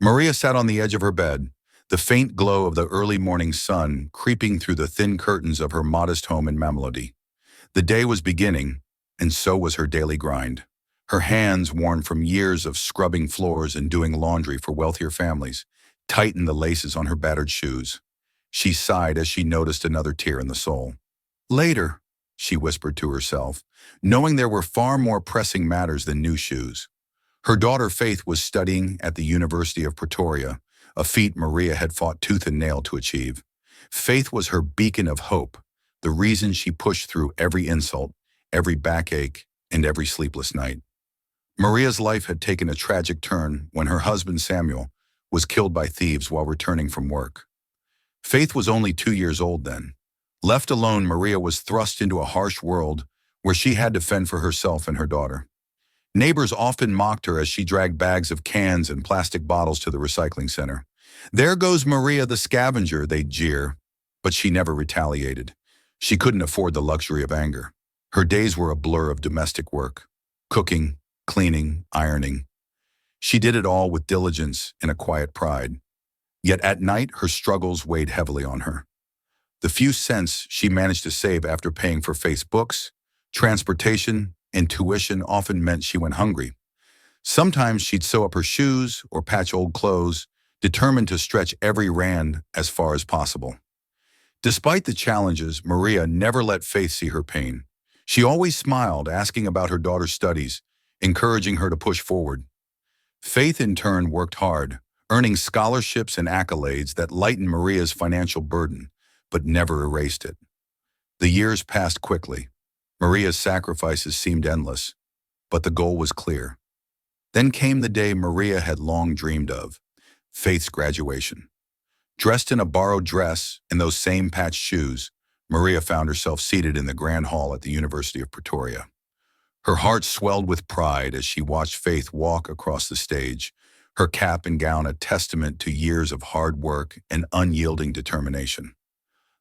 Maria sat on the edge of her bed, the faint glow of the early morning sun creeping through the thin curtains of her modest home in Mamelody. The day was beginning, and so was her daily grind. Her hands, worn from years of scrubbing floors and doing laundry for wealthier families, tightened the laces on her battered shoes. She sighed as she noticed another tear in the soul. Later, she whispered to herself, knowing there were far more pressing matters than new shoes. Her daughter Faith was studying at the University of Pretoria, a feat Maria had fought tooth and nail to achieve. Faith was her beacon of hope, the reason she pushed through every insult, every backache, and every sleepless night. Maria's life had taken a tragic turn when her husband Samuel was killed by thieves while returning from work. Faith was only 2 years old then. Left alone, Maria was thrust into a harsh world where she had to fend for herself and her daughter. Neighbors often mocked her as she dragged bags of cans and plastic bottles to the recycling center. "There goes Maria the scavenger," they'd jeer, but she never retaliated. She couldn't afford the luxury of anger. Her days were a blur of domestic work, cooking, cleaning, ironing. She did it all with diligence and a quiet pride. Yet at night, her struggles weighed heavily on her. The few cents she managed to save after paying for Faith's books, transportation, and tuition often meant she went hungry. Sometimes she'd sew up her shoes or patch old clothes, determined to stretch every rand as far as possible. Despite the challenges, Maria never let Faith see her pain. She always smiled, asking about her daughter's studies, encouraging her to push forward. Faith, in turn, worked hard, earning scholarships and accolades that lightened Maria's financial burden, but never erased it. The years passed quickly. Maria's sacrifices seemed endless, but the goal was clear. Then came the day Maria had long dreamed of, Faith's graduation. Dressed in a borrowed dress and those same patched shoes, Maria found herself seated in the grand hall at the University of Pretoria. Her heart swelled with pride as she watched Faith walk across the stage, her cap and gown a testament to years of hard work and unyielding determination.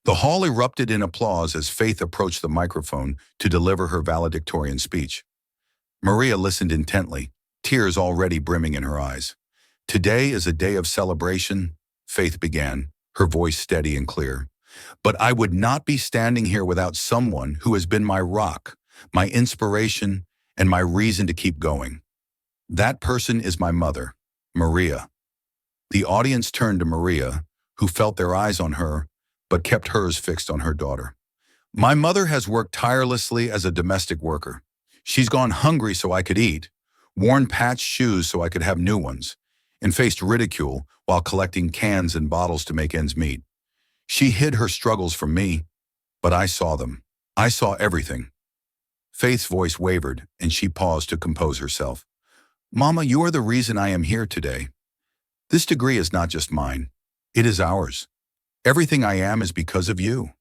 The hall erupted in applause as Faith approached the microphone to deliver her valedictorian speech. Maria listened intently, tears already brimming in her eyes. "Today is a day of celebration," Faith began, her voice steady and clear. "But I would not be standing here without someone who has been my rock, my inspiration, and my reason to keep going. That person is my mother, Maria." The audience turned to Maria, who felt their eyes on her, but kept hers fixed on her daughter. "My mother has worked tirelessly as a domestic worker. She's gone hungry so I could eat, worn patched shoes so I could have new ones, and faced ridicule while collecting cans and bottles to make ends meet. She hid her struggles from me, but I saw them. I saw everything." Faith's voice wavered, and she paused to compose herself. "Mama, you are the reason I am here today. This degree is not just mine. It is ours. Everything I am is because of you."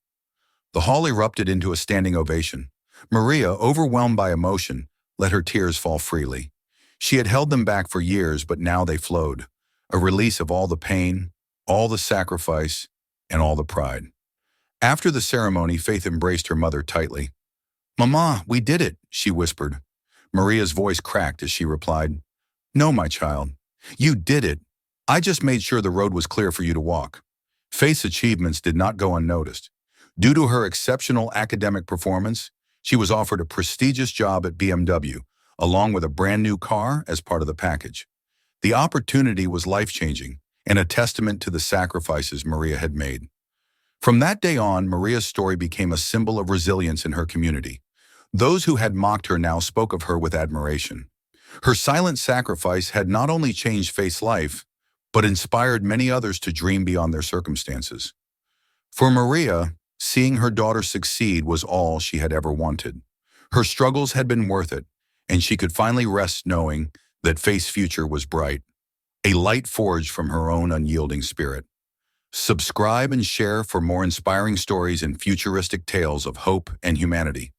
The hall erupted into a standing ovation. Maria, overwhelmed by emotion, let her tears fall freely. She had held them back for years, but now they flowed, a release of all the pain, all the sacrifice, and all the pride. After the ceremony, Faith embraced her mother tightly. "Mama, we did it," she whispered. Maria's voice cracked as she replied, "No, my child, you did it. I just made sure the road was clear for you to walk." Faith's achievements did not go unnoticed. Due to her exceptional academic performance, she was offered a prestigious job at BMW, along with a brand new car as part of the package. The opportunity was life-changing and a testament to the sacrifices Maria had made. From that day on, Maria's story became a symbol of resilience in her community. Those who had mocked her now spoke of her with admiration. Her silent sacrifice had not only changed Faith's life, but inspired many others to dream beyond their circumstances. For Maria, seeing her daughter succeed was all she had ever wanted. Her struggles had been worth it, and she could finally rest knowing that Faith's future was bright, a light forged from her own unyielding spirit. Subscribe and share for more inspiring stories and futuristic tales of hope and humanity.